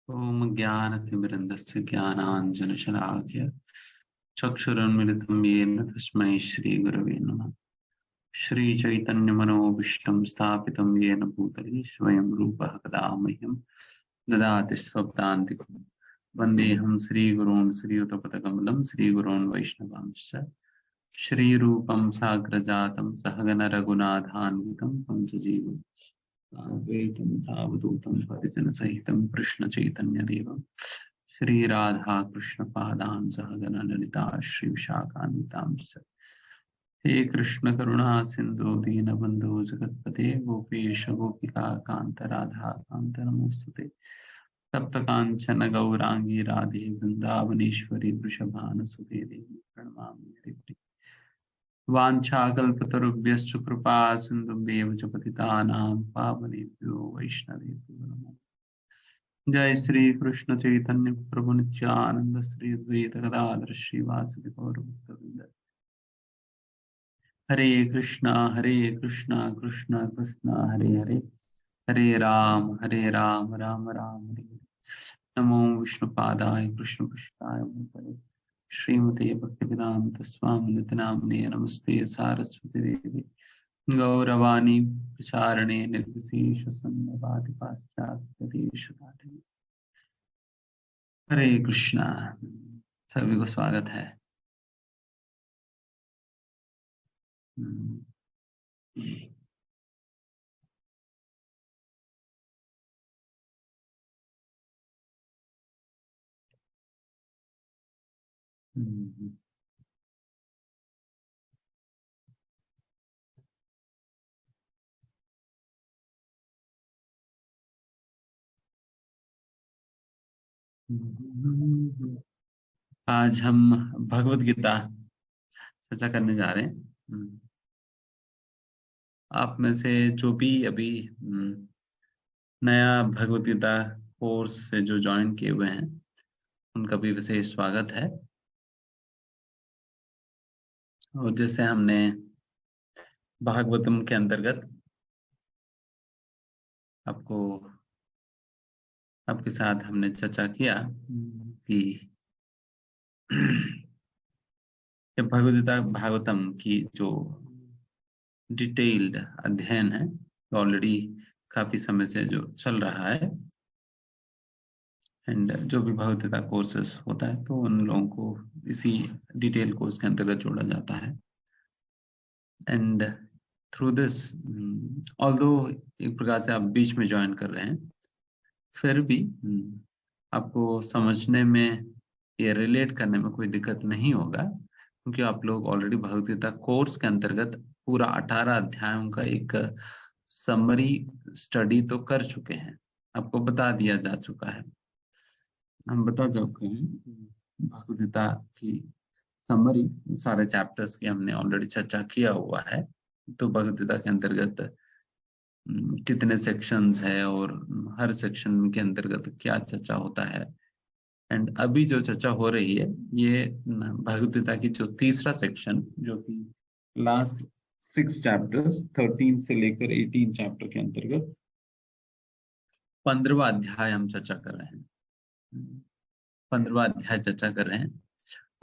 ओम ज्ञानतिमिरन्दस्य ज्ञानाञ्जनशलाकया चक्षुरुन्मिलितं येन तस्मै श्रीगुरवे नमः। श्रीचैतन्यमनोभीष्टं स्थापितं येन भूतले स्वयं रूपः कदा मह्यं ददाति स्वपदान्तिकं। वन्देऽहं श्रीगुरून् श्रीयुतपदकमलं श्रीगुरून् वैष्णवांश्च श्रीरूपं साग्रजातं सहगण रघुनाथान्वितं तं सजीवं साद्वैतं सावधूतं परिजनसहितं कृष्णचैतन्यदेवं श्री राधा कृष्ण पादान सहगण ललिता श्री विशाखान्वितांश्च। हे कृष्ण करुणा सिंधु दीनबंधु जगतपते गोपेश गोपिका कांत राधा कांत नमोस्तुते। तप्त कांचन गौरांगी राधे वृंदावनेश्वरी वृषभानुसुते देवी प्रणमामि हरिप्रिये। वाञ्छाकल्पतरुभ्यश्च कृपा सिन्धुभ्येव च पतितानां पावनेभ्यो वैष्णवेभ्यो नमः। जय श्री कृष्ण चैतन्य प्रभु नित्यानंद श्री अद्वैत गदाधर श्रीवासदि गौरभक्तवृंद। हरे कृष्णा कृष्णा कृष्णा हरे हरे, हरे राम राम राम हरे हरे। नमो विष्णुपादाय कृष्ण पृष्ठाय भूतले श्रीमते भक्तिवेदांत स्वामी नित्यानाम्ने नमस्ते सारस्वती देवी गौरवाणी प्रचारणे निर्विशेष शून्यवादी पाश्चात्य देशतारिणे। हरे कृष्णा। सभी को स्वागत है। आज हम भगवत गीता चर्चा करने जा रहे हैं। आप में से जो भी अभी नया भगवत गीता कोर्स से जो ज्वाइन किए हुए हैं उनका भी विशेष स्वागत है। और जैसे हमने भागवतम के अंतर्गत आपके साथ हमने चर्चा किया कि भगवत गीता भागवतम की जो डिटेल्ड अध्ययन है ऑलरेडी काफी समय से जो चल रहा है। एंड जो भी भगवत गीता कोर्सेस होता है तो उन लोगों को इसी डिटेल कोर्स के अंतर्गत जोड़ा जाता है। एंड थ्रू दिस ऑल्दो एक प्रकार से आप बीच में ज्वाइन कर रहे हैं, फिर भी आपको समझने में या रिलेट करने में कोई दिक्कत नहीं होगा, क्योंकि आप लोग ऑलरेडी भगवत गीता कोर्स के अंतर्गत पूरा 18 अध्यायों का एक समरी स्टडी तो कर चुके हैं। आपको बता दिया जा चुका है, हम बता चुके हैं भगवत गीता की समरी सारे चैप्टर्स की हमने ऑलरेडी चर्चा किया हुआ है। तो भगवत गीता के अंतर्गत कितने सेक्शंस है और हर सेक्शन के अंतर्गत क्या चर्चा होता है। एंड अभी जो चर्चा हो रही है ये भगवत गीता की जो तीसरा सेक्शन, जो कि लास्ट 6 चैप्टर्स 13 से लेकर 18 चैप्टर के अंतर्गत 15वां अध्याय हम चर्चा कर रहे हैं। 15वां अध्याय चर्चा कर रहे हैं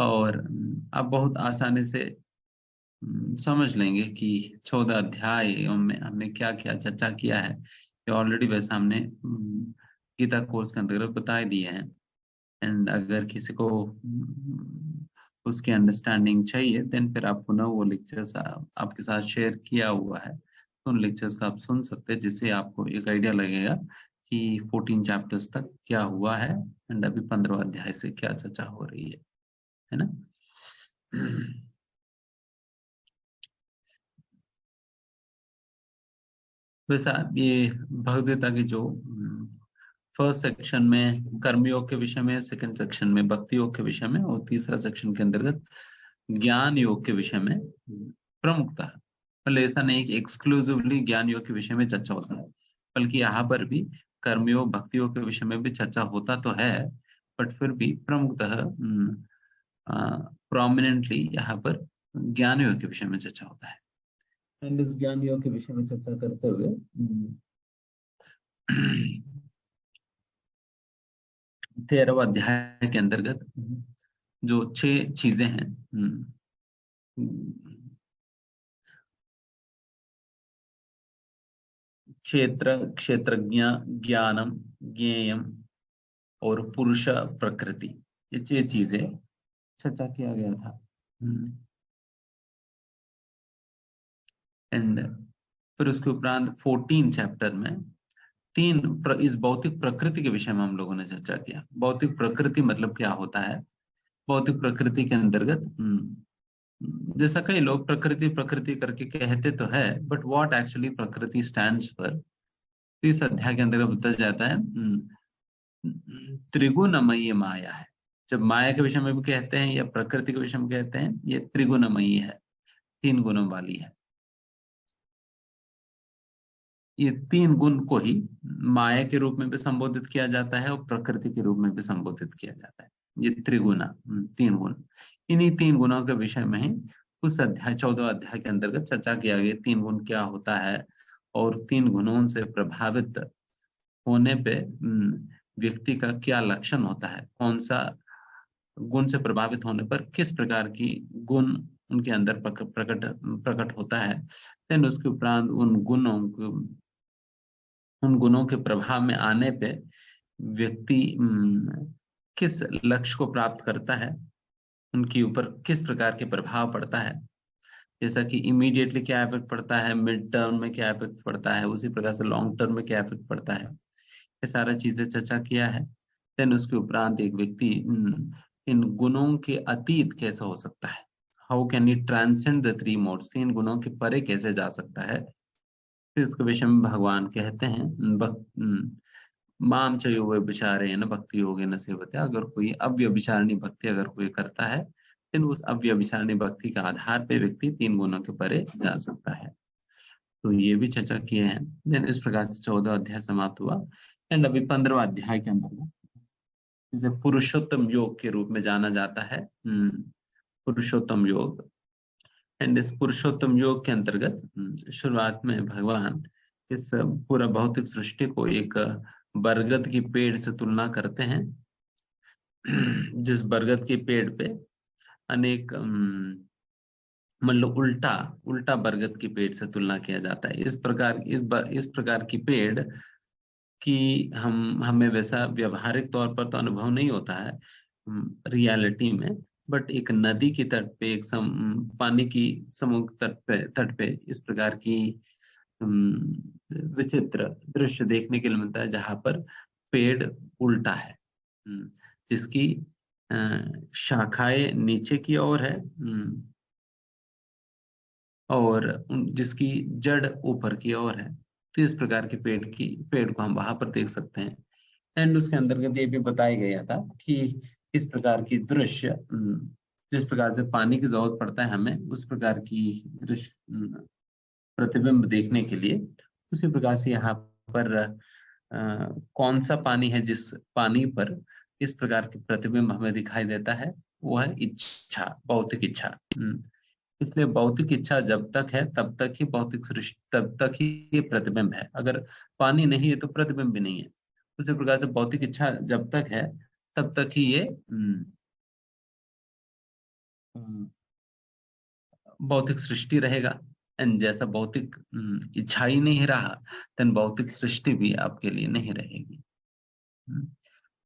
और आप बहुत आसानी से समझ लेंगे कि 14 अध्याय में हमने क्या क्या चर्चा किया है। ये ऑलरेडी वैसे हमने गीता कोर्स के अंतर्गत बता दिए हैं। एंड अगर किसी को उसकी अंडरस्टैंडिंग चाहिए देन फिर आप पुनः वो लेक्चर्स आपके साथ शेयर किया हुआ है, तो उन लेक्चर्स का आप सुन सकते हैं, जिससे आपको एक आइडिया लगेगा कि 14 चैप्टर्स तक क्या हुआ है एंड अभी 15वां अध्याय से क्या चर्चा हो रही है ना। वैसा ये भगवद गीता की जो फर्स्ट सेक्शन में कर्मयोग के विषय में, सेकंड सेक्शन में भक्ति योग के विषय में और तीसरा सेक्शन के अंतर्गत ज्ञान योग के विषय में प्रमुखता है। मतलब ऐसा नहीं कि एक्सक्लूसिवली ज्ञान योग के विषय में चर्चा होता है, बल्कि यहाँ पर भी कर्मयोग भक्ति योग के विषय में भी चर्चा होता तो है, बट फिर भी प्रमुखतः प्रोमिनेंटली यहाँ पर ज्ञान योग के विषय में चर्चा होता है। एंड इस ज्ञान योग के विषय में चर्चा करते हुए 13वें अध्याय के अंतर्गत जो 6 चीजें हैं, क्षेत्रज्ञ, ज्ञानम, ज्ञेयम और पुरुष प्रकृति, ये 6 चीजें चर्चा किया गया था। एंड फिर उसके उपरांत 14 चैप्टर में इस भौतिक प्रकृति के विषय में हम लोगों ने चर्चा किया। भौतिक प्रकृति मतलब क्या होता है? भौतिक प्रकृति के अंतर्गत जैसा कई लोग प्रकृति प्रकृति करके कहते तो है, बट व्हाट एक्चुअली प्रकृति स्टैंड्स फॉर, इस अध्याय के अंतर्गत बताया जाता है त्रिगुणमयी माया है। जब माया के विषय में भी कहते हैं या प्रकृति के विषय में कहते हैं, ये त्रिगुणमयी है, 3 गुणों वाली है। ये 3 गुण को ही माया के रूप में भी संबोधित किया जाता है और प्रकृति के रूप में भी संबोधित किया जाता है। ये त्रिगुणा, 3 गुण, इन्हीं 3 गुणों के विषय में ही उस अध्याय 14 अध्याय के अंतर्गत चर्चा किया गया। 3 गुण क्या होता है और 3 गुणों से प्रभावित होने पे व्यक्ति का क्या लक्षण होता है, कौन सा गुण से प्रभावित होने पर किस प्रकार की गुण उनके अंदर प्रकट होता है। देन उसके उपरांत उन गुणों के प्रभाव में आने पे व्यक्ति किस लक्ष्य को प्राप्त करता है, उनके ऊपर किस प्रकार के प्रभाव पड़ता है, जैसा कि इमीडिएटली क्या इफेक्ट पड़ता है, मिड टर्म में क्या इफेक्ट पड़ता है, उसी प्रकार से लॉन्ग टर्म में क्या इफेक्ट पड़ता है, ये सारा चीजें चर्चा किया है। देन उसके उपरांत एक व्यक्ति इन गुणों के अतीत कैसे हो सकता है, how can you transcend the 3 modes, 3 गुणों के परे कैसे जा सकता है। इसके विषय में भगवान कहते हैं माम च यो व्यभिचारेण भक्ति योगेन सेवते, अगर कोई अव्यभिचारिणी भक्ति अगर कोई करता है, फिर उस अव्यभिचारिणी भक्ति के आधार पे व्यक्ति 3 गुणों के परे जा सकता है। तो ये भी चर्चा किए हैं। देन इस प्रकार से 14 अध्याय समाप्त हुआ। एंड अभी 15वां अध्याय के अंदर जिसे पुरुषोत्तम योग के रूप में जाना जाता है, पुरुषोत्तम योग। एंड इस पुरुषोत्तम योग के अंतर्गत शुरुआत में भगवान इस पूरा भौतिक सृष्टि को एक बरगद की पेड़ से तुलना करते हैं, जिस बरगद के पेड़ पे अनेक मतलब उल्टा बरगद की पेड़ से तुलना किया जाता है। इस प्रकार की पेड़ कि हमें वैसा व्यवहारिक तौर पर तो अनुभव नहीं होता है रियलिटी में, बट एक नदी की तट पे, एक पानी की समुद्र तट पे इस प्रकार की विचित्र दृश्य देखने के लिए मिलता है, जहां पर पेड़ उल्टा है, जिसकी शाखाएं नीचे की ओर है और जिसकी जड़ ऊपर की ओर है। तो इस प्रकार के पेड़ को हम वहां पर देख सकते हैं। एंड उसके अंतर्गत ये भी बताया गया था कि इस प्रकार की दृश्य, जिस प्रकार से पानी की जरूरत पड़ता है हमें उस प्रकार की दृश्य प्रतिबिंब देखने के लिए, उसी प्रकार से यहाँ पर कौन सा पानी है जिस पानी पर इस प्रकार के प्रतिबिंब हमें दिखाई देता है, वो है इच्छा, भौतिक इच्छा। इसलिए भौतिक इच्छा जब तक है तब तक ही भौतिक सृष्टि, तब तक ही ये प्रतिबिंब है। अगर पानी नहीं है तो प्रतिबिंब भी नहीं है। उसी प्रकार से भौतिक इच्छा जब तक है तब तक ही ये भौतिक सृष्टि रहेगा। एंड जैसा भौतिक इच्छा ही नहीं रहा, देन भौतिक सृष्टि भी आपके लिए नहीं रहेगी।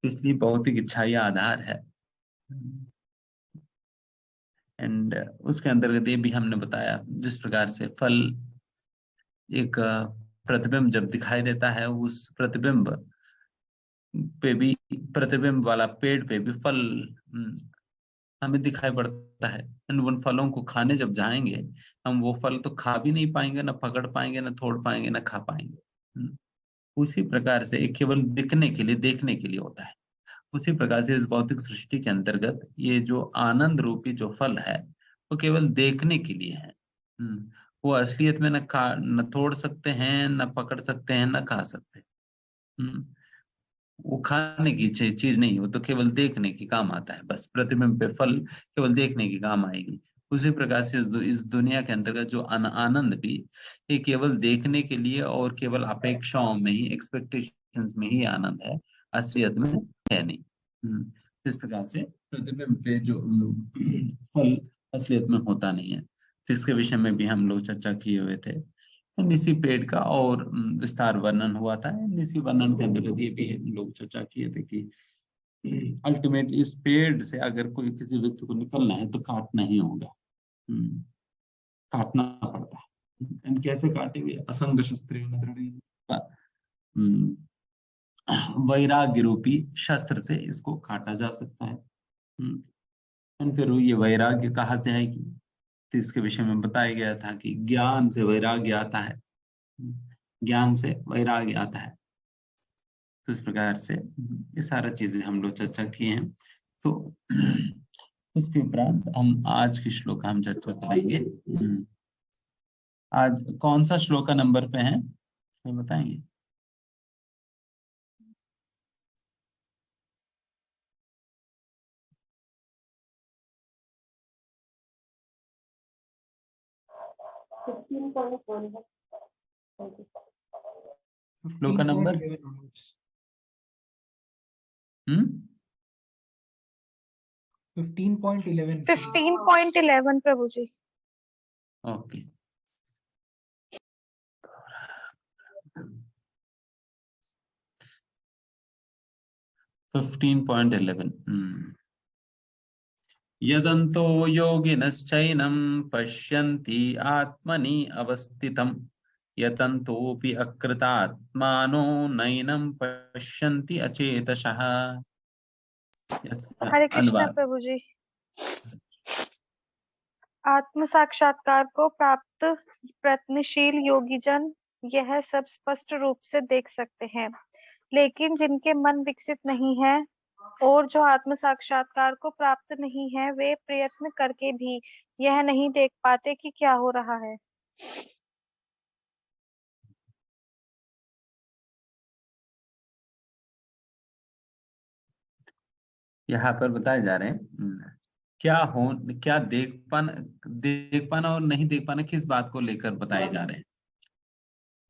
इसलिए भौतिक इच्छा ही आधार है। एंड उसके अंतर्गत ये भी हमने बताया, जिस प्रकार से फल एक प्रतिबिंब जब दिखाई देता है, उस प्रतिबिंब पे भी, प्रतिबिंब वाला पेड़ पे भी फल हमें दिखाई पड़ता है। एंड उन फलों को खाने जब जाएंगे, हम वो फल तो खा भी नहीं पाएंगे, ना पकड़ पाएंगे, ना तोड़ पाएंगे, ना खा पाएंगे। उसी प्रकार से एक केवल दिखने के लिए, देखने के लिए होता है। उसी प्रकार से इस भौतिक सृष्टि के अंतर्गत ये जो आनंद रूपी जो फल है, वो केवल देखने के लिए है। वो असलियत में न तोड़ सकते हैं, न पकड़ सकते हैं, न खा सकते। वो खाने की चीज नहीं, वो तो केवल देखने के काम आता है। बस प्रतिबिंब पे फल केवल देखने के काम आएगी। उसी प्रकार से इस दुनिया के अंतर्गत जो आनंद भी, ये केवल देखने के लिए और केवल अपेक्षाओं में ही, एक्सपेक्टेशंस में ही आनंद है, असलियत में है नहीं। इस प्रकार से प्रतिबिंब पे जो फल असलियत में होता नहीं है, जिसके विषय में भी हम लोग चर्चा किए हुए थे। इसी पेड़ का और विस्तार वर्णन हुआ था। इसी वर्णन के अंतर्गत ये भी हम लोग चर्चा किए थे कि अल्टीमेटली इस पेड़ से अगर कोई किसी व्यक्ति को निकलना है तो काटना ही होगा, काटना पड़ता है। एंड कैसे काटेंगे? असंग शस्त्रेण दृढ़ेन, वैराग्य रूपी शस्त्र से इसको काटा जा सकता है। एंड फिर ये वैराग्य कहाँ से है कि, तो इसके विषय में बताया गया था कि ज्ञान से वैराग्य आता है, ज्ञान से वैराग्य आता है। तो इस प्रकार से ये सारा चीजें हम लोग चर्चा किए हैं। तो इसके उपरांत हम आज की श्लोक हम चर्चा करेंगे। आज कौन सा श्लोक का नंबर पे है ये बताएंगे? श्लोक का नंबर 15.11 प्रभु जी। ओके। 15.11 यदन्तो योगिनश्चैनं पश्यन्ति आत्मनि अवस्थितं यतन्तोऽपि अकृतात्मानो नैनं पश्यन्ति अचेतसः। हरे कृष्णा अनुवाद। प्रभु जी। आत्म साक्षात्कार को प्राप्त प्रयत्नशील योगीजन यह सब स्पष्ट रूप से देख सकते हैं, लेकिन जिनके मन विकसित नहीं है और जो आत्म साक्षात्कार को प्राप्त नहीं है, वे प्रयत्न करके भी यह नहीं देख पाते कि क्या हो रहा है। यहाँ पर बताए जा रहे हैं क्या देख पाना और नहीं देख पाना किस बात को लेकर बताए जा रहे हैं।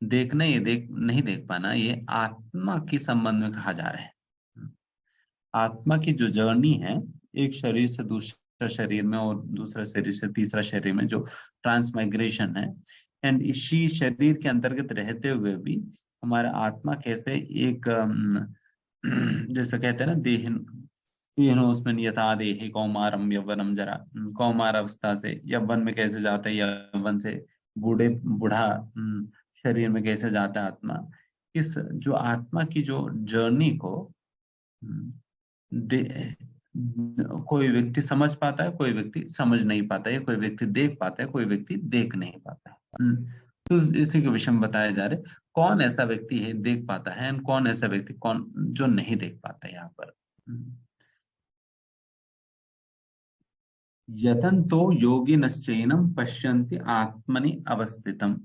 देखना, ये नहीं देख पाना, ये आत्मा के संबंध में कहा जा रहा है। आत्मा की जो जर्नी है, एक शरीर से दूसरा शरीर में और दूसरा शरीर से तीसरा शरीर में, जो ट्रांसमाइग्रेशन है, एंड इसी शरीर के अंतर्गत रहते हुए भी हमारा आत्मा कैसे एक जैसे कहते हैं ना, देहिनोस्मिन् यथा देहि कौमारम यौवनम जरा, कौमार अवस्था से यौवन में कैसे जाता है, यौवन से बूढ़ा शरीर में कैसे जाता है आत्मा। इस जो आत्मा की जो जर्नी को कोई व्यक्ति समझ पाता है, कोई व्यक्ति समझ नहीं पाता है, कोई व्यक्ति देख पाता है, कोई व्यक्ति देख नहीं पाता है। तो इसी के विषय में बताया जा रहा है कौन ऐसा व्यक्ति है देख पाता है, एंड कौन ऐसा व्यक्ति कौन जो नहीं देख पाता है। यहाँ पर यतन तो योगिनश्चैनं पश्यन्ति आत्मनि अवस्थितम।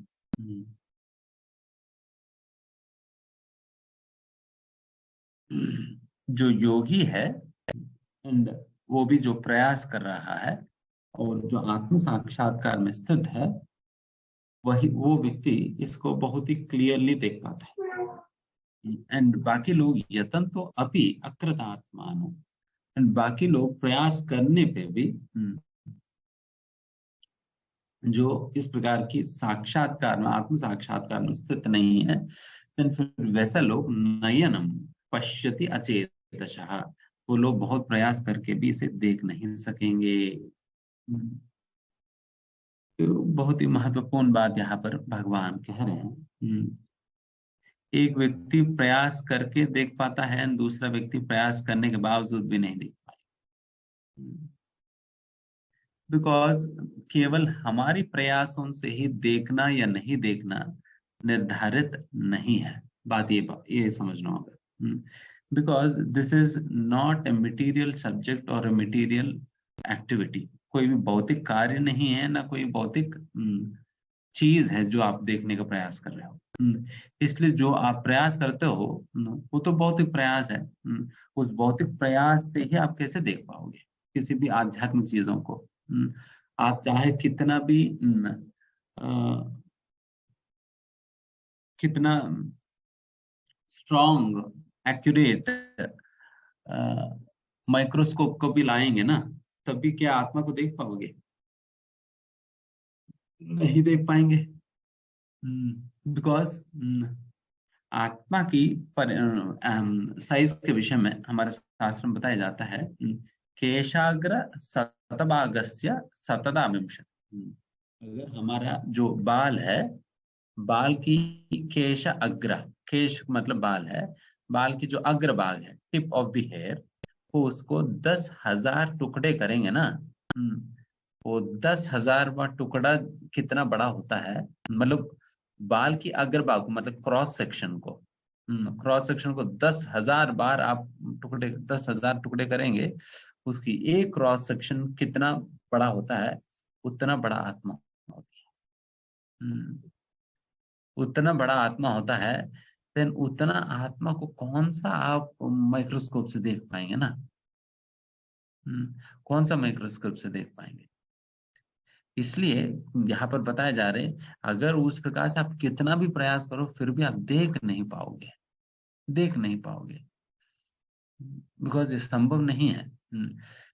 जो योगी है एंड वो भी जो प्रयास कर रहा है और जो आत्म साक्षात्कार में स्थित है, वही वो व्यक्ति इसको बहुत ही क्लियरली देख पाता है। एंड बाकी लोग यतन तो अपि अकृतात्मानो, एंड बाकी लोग प्रयास करने पे भी जो इस प्रकार की साक्षात्कार में, आत्म साक्षात्कार में स्थित नहीं है, फिर वैसा लोग नयनम पश्यति अचेतसः, वो लोग बहुत प्रयास करके भी इसे देख नहीं सकेंगे। तो बहुत ही महत्वपूर्ण बात यहाँ पर भगवान कह रहे हैं। एक व्यक्ति प्रयास करके देख पाता है, दूसरा व्यक्ति प्रयास करने के बावजूद भी नहीं देख पाए, बिकॉज केवल हमारी प्रयासों से ही देखना या नहीं देखना निर्धारित नहीं है। बात ये समझना होगा, because this is not a material subject और ए मटेरियल एक्टिविटी। कोई भी भौतिक कार्य नहीं है, ना कोई भौतिक चीज है जो आप देखने का प्रयास कर रहे हो। इसलिए जो आप प्रयास करते हो वो तो भौतिक प्रयास है। उस भौतिक प्रयास से ही आप कैसे देख पाओगे किसी भी आध्यात्मिक चीजों को। आप चाहे कितना भी कितना स्ट्रॉन्ग, एक्यूरेट माइक्रोस्कोप को भी लाएंगे ना, तब भी क्या आत्मा को देख पाओगे? नहीं देख पाएंगे। बिकॉज आत्मा की साइज के विषय में हमारे शास्त्र में बताया जाता है, केशाग्र शतभागस्य शतदा विंशति। अगर हमारा जो बाल है, बाल की केश अग्र, केश मतलब बाल है, बाल की जो अग्र भाग है, टिप ऑफ द हेयर, वो उसको 10,000 टुकड़े करेंगे ना, वो 10,000 बार टुकड़ा कितना बड़ा होता है, मतलब बाल की अग्र भाग को, मतलब क्रॉस सेक्शन को, क्रॉस सेक्शन को 10,000 बार आप टुकड़े, 10,000 टुकड़े करेंगे, उसकी एक क्रॉस सेक्शन कितना बड़ा होता है, उतना बड़ा आत्मा होती है। उतना बड़ा आत्मा होता है, देन उतना आत्मा को कौन सा आप माइक्रोस्कोप से देख पाएंगे ना? कौन सा माइक्रोस्कोप से देख पाएंगे? इसलिए यहाँ पर बताया जा रहे, अगर उस प्रकार से आप कितना भी प्रयास करो फिर भी आप देख नहीं पाओगे, देख नहीं पाओगे, बिकॉज ये संभव नहीं है।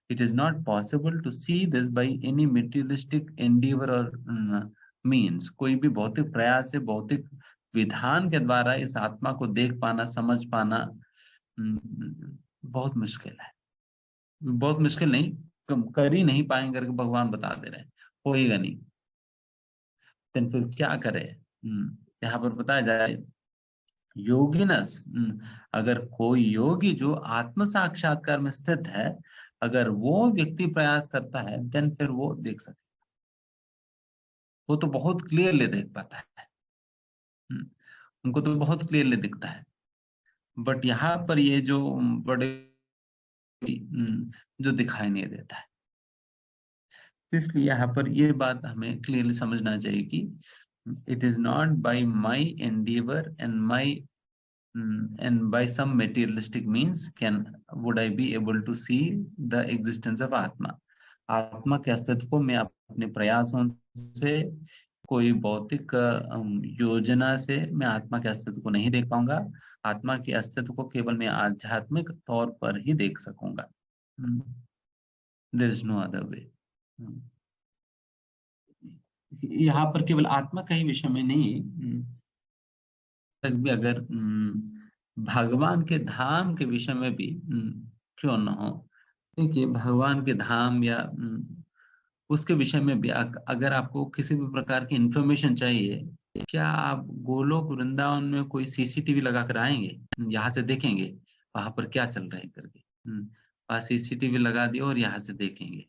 It is not possible to see this by any materialistic endeavour और मीन्स। कोई भी भौतिक प्रयास से, भौतिक विधान के द्वारा इस आत्मा को देख पाना, समझ पाना बहुत मुश्किल है। बहुत मुश्किल नहीं, कर ही नहीं पाएंगे करके भगवान बता दे रहे हैं, होएगा नहीं। तो फिर क्या करे? यहाँ पर बताया जाए, योगिनस, अगर कोई योगी जो आत्म साक्षात्कार में स्थित है, अगर वो व्यक्ति प्रयास करता है, देन फिर वो देख सकता है, वो तो बहुत क्लियरली देख पाता है। उनको तो बहुत क्लियरली दिखता है। बट यहाँ पर ये जो बड़े जो दिखाई नहीं देता है, इसलिए यहाँ पर ये बात हमें क्लियरली समझना चाहिए कि it is not by my endeavour and my and by some materialistic means would I be able to see the existence of atma. आत्मा के अस्तित्व को मैं अपने प्रयासों से, कोई भौतिक योजना से मैं आत्मा के अस्तित्व को नहीं देख पाऊंगा। आत्मा के अस्तित्व को केवल मैं आध्यात्मिक तौर पर ही देख सकूंगा। there is no other way. यहाँ पर केवल आत्मा का ही विषय में नहीं, तक भी अगर भगवान के धाम के विषय में भी क्यों न हो, देखिए भगवान के धाम या उसके विषय में भी अगर आपको किसी भी प्रकार की इंफॉर्मेशन चाहिए, क्या आप गोलोक वृंदावन में कोई सीसीटीवी लगा कर आएंगे? यहाँ से देखेंगे वहां पर क्या चल रहा है करके, वहां सीसीटीवी लगा दिया और यहाँ से देखेंगे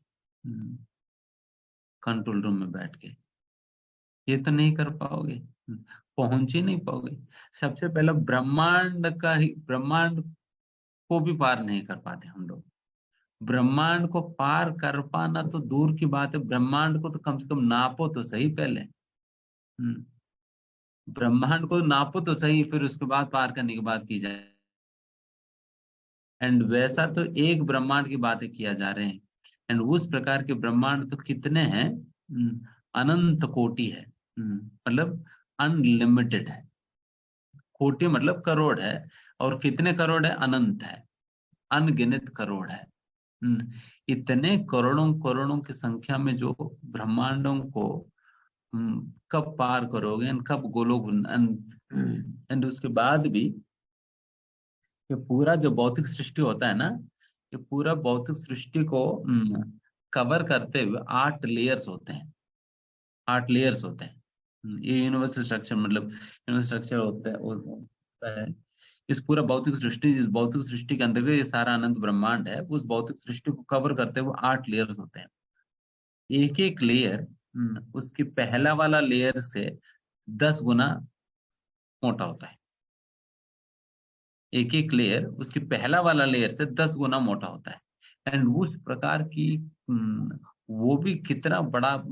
कंट्रोल रूम में बैठ के, ये तो नहीं कर पाओगे, पहुंच ही नहीं पाओगे। सबसे पहले ब्रह्मांड का ही, ब्रह्मांड को भी पार नहीं कर पाते हम लोग। ब्रह्मांड को पार कर पाना तो दूर की बात है, ब्रह्मांड को तो कम से कम नापो तो सही पहले। ब्रह्मांड को नापो तो सही, फिर उसके बाद पार करने की बात की जाए। एंड वैसा तो एक ब्रह्मांड की बातें किया जा रहे हैं, एंड उस प्रकार के ब्रह्मांड तो कितने हैं, अनंत कोटि है, मतलब अनलिमिटेड है। कोटि मतलब करोड़ है, और कितने करोड़ है? अनंत है, अनगिनत करोड़ है। इतने करोड़ों करोड़ों की संख्या में जो ब्रह्मांडों को कब पार करोगे, कब गोलोक, एंड उसके बाद भी ये पूरा जो भौतिक सृष्टि होता है ना, ये पूरा भौतिक सृष्टि को कवर करते हुए 8 लेयर्स होते हैं, 8 लेयर्स होते हैं। ये यूनिवर्सल स्ट्रक्चर, मतलब यूनिवर्सल स्ट्रक्चर होता है। इस पूरा भौतिक सृष्टि, इस भौतिक सृष्टि के अंदर ये सारा अनंत ब्रह्मांड है, उस भौतिक सृष्टि को कवर करते हुए 8 लेयर्स होते हैं। एक एक लेयर उसकी पहला वाला लेयर से 10 गुना मोटा होता है। एक एक लेयर उसकी पहला वाला लेयर से 10 गुना मोटा होता है। एंड उस प्रकार की वो भी कितना बड़ा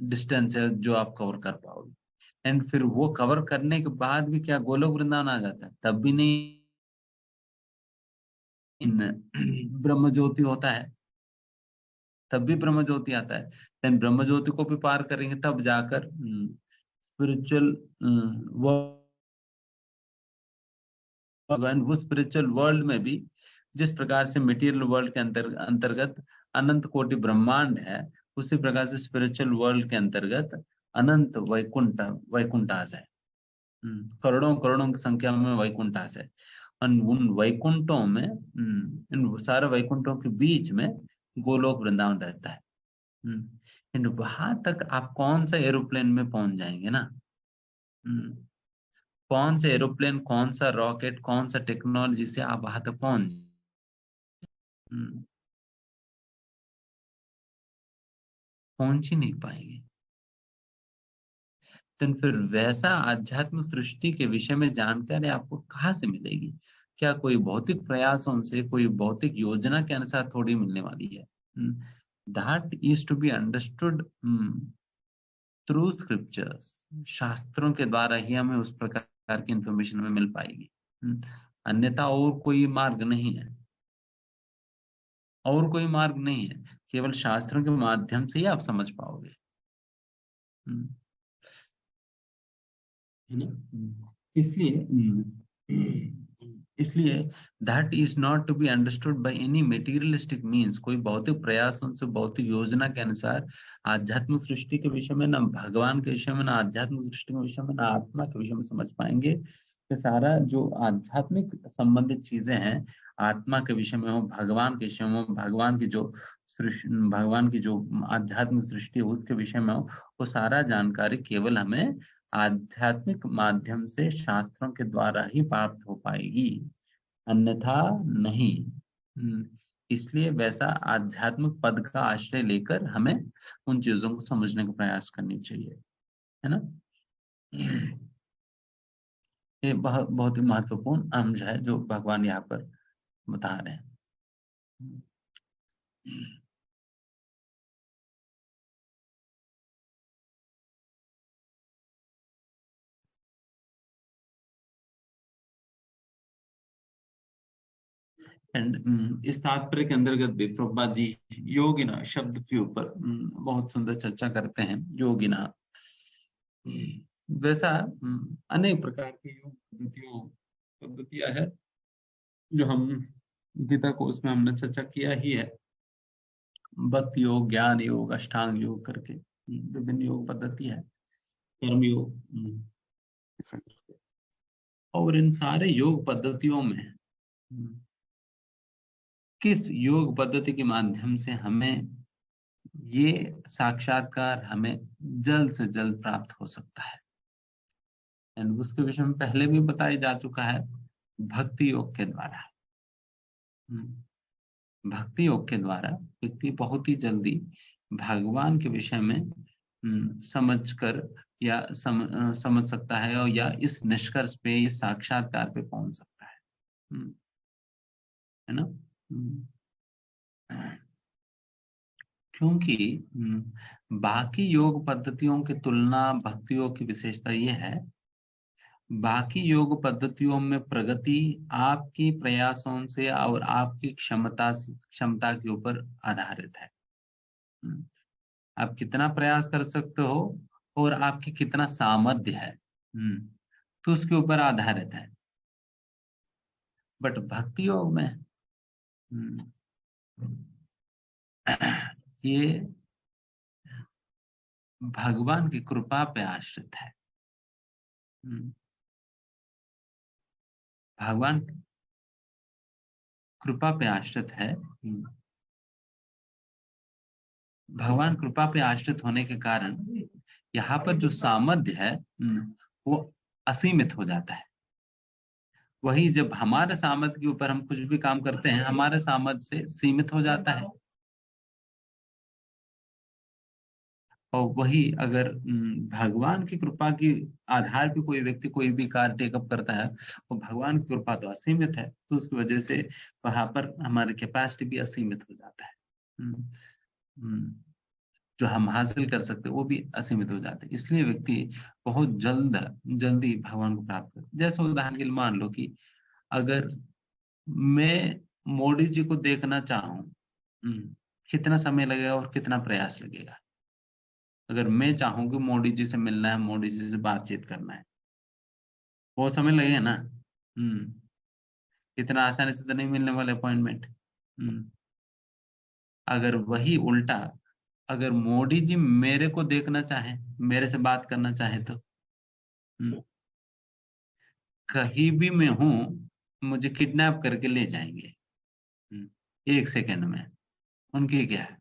डिस्टेंस है जो आप कवर कर पाओगे। एंड फिर वो कवर करने के बाद भी क्या गोलोक वृंदावन आ जाता है? तब भी नहीं, ब्रह्म ज्योति होता है, तब भी ब्रह्म ज्योति आता है। देन ब्रह्म ज्योति को भी पार करेंगे तब जाकर स्पिरिचुअल वो स्पिरिचुअल वर्ल्ड में भी जिस प्रकार से मटेरियल वर्ल्ड के अंतर्गत अनंत कोटि ब्रह्मांड है, उसी प्रकार से स्पिरिचुअल वर्ल्ड के अंतर्गत अनंत वैकुंठास है। करोड़ों करोड़ों की संख्या में वैकुंठास है। उन वैकुंठों में, इन सारे वैकुंठों के बीच में गोलोक वृंदावन रहता है। एंड वहां तक आप कौन सा एरोप्लेन में पहुंच जाएंगे ना, कौन से एरोप्लेन, कौन सा रॉकेट, कौन सा टेक्नोलॉजी से आप वहां तक पहुंच ही नहीं पाएंगे। तो फिर वैसा आध्यात्म सृष्टि के विषय में जानकारी आपको कहाँ से मिलेगी? क्या कोई भौतिक प्रयासों से, कोई भौतिक योजना के अनुसार थोड़ी मिलने वाली है? That is to be understood through scriptures. शास्त्रों के द्वारा ही हमें उस प्रकार की इंफॉर्मेशन में मिल पाएगी। अन्यथा और कोई मार्ग नहीं है, और कोई मार्ग नहीं है। केवल शास्त्रों के माध्यम से ही आप समझ पाओगे, है ना? इसलिए that is not to be understood by any materialistic means. कोई भौतिक प्रयासों से, भौतिक योजना के अनुसार आध्यात्मिक सृष्टि के विषय में, ना भगवान के विषय में, ना आध्यात्मिक सृष्टि के विषय में, ना आत्मा के विषय में समझ पाएंगे। कि सारा जो आध्यात्मिक संबंधित चीजें हैं, आत्मा के विषय में हो, भगवान के विषय में हो, भगवान की जो आध्यात्मिक सृष्टि है उसके विषय में हो, वो सारा जानकारी केवल हमें आध्यात्मिक माध्यम से, शास्त्रों के द्वारा ही प्राप्त हो पाएगी, अन्यथा नहीं। इसलिए वैसा आध्यात्मिक पद का आश्रय लेकर हमें उन चीजों को समझने का प्रयास करनी चाहिए, है ना? ये बहुत बहुत ही महत्वपूर्ण अंश है जो भगवान यहाँ पर बता रहे हैं। एंड इस तात्पर्य के अंतर्गत भी प्रभुपाद जी योगिना शब्द के ऊपर बहुत सुंदर चर्चा करते हैं। योगिना वैसा अनेक प्रकार की योग पद्धतियां है जो हम गीता को उसमें हमने चर्चा किया ही है। भक्ति योग, ज्ञान योग, अष्टांग योग करके विभिन्न योग पद्धति है, कर्म योग, ऐसा करके। और इन सारे योग पद्धतियों में किस योग पद्धति के माध्यम से हमें ये साक्षात्कार हमें जल्द से जल्द प्राप्त हो सकता है, एंड उसके विषय में पहले भी बताया जा चुका है। भक्ति योग के द्वारा, भक्ति योग के द्वारा व्यक्ति बहुत ही जल्दी भगवान के विषय में समझकर या समझ सकता है, और या इस निष्कर्ष पे, इस साक्षात्कार पे पहुंच सकता है, है ना? क्योंकि बाकी योग पद्धतियों की तुलना भक्ति योग की विशेषता यह है, बाकी योग पद्धतियों में प्रगति आपकी प्रयासों से और आपकी क्षमता के ऊपर आधारित है। आप कितना प्रयास कर सकते हो और आपकी कितना सामर्थ्य है, तो उसके ऊपर आधारित है। बट भक्ति योग में ये भगवान की कृपा पे आश्रित है। भगवान कृपा पे आश्रित है। भगवान कृपा पे आश्रित होने के कारण यहाँ पर जो सामर्थ्य है वो असीमित हो जाता है। वही जब हमारे सामर्थ्य के ऊपर हम कुछ भी काम करते हैं, हमारे सामर्थ्य से सीमित हो जाता है। और वही अगर भगवान की कृपा की आधार पे कोई व्यक्ति कोई भी कार्य टेकअप करता है, वो भगवान की कृपा तो असीमित है, तो उसकी वजह से वहां पर हमारी कैपेसिटी भी असीमित हो जाता है। जो हम हासिल कर सकते वो भी असीमित हो जाते हैं। इसलिए व्यक्ति बहुत जल्दी भगवान को प्राप्त करता। जैसे उदाहरण के लिए मान लो कि अगर मैं मोदी जी को देखना चाहूं, कितना समय लगेगा और कितना प्रयास लगेगा? अगर मैं चाहूं कि मोदी जी से मिलना है, मोदी जी से बातचीत करना है, बहुत समय लगेगा ना। इतना आसानी से तो नहीं मिलने वाला अपॉइंटमेंट। अगर वही उल्टा, अगर मोदी जी मेरे को देखना चाहे, मेरे से बात करना चाहे तो कहीं भी मैं हूँ, मुझे किडनैप करके ले जाएंगे 1 सेकंड में। उनकी क्या है,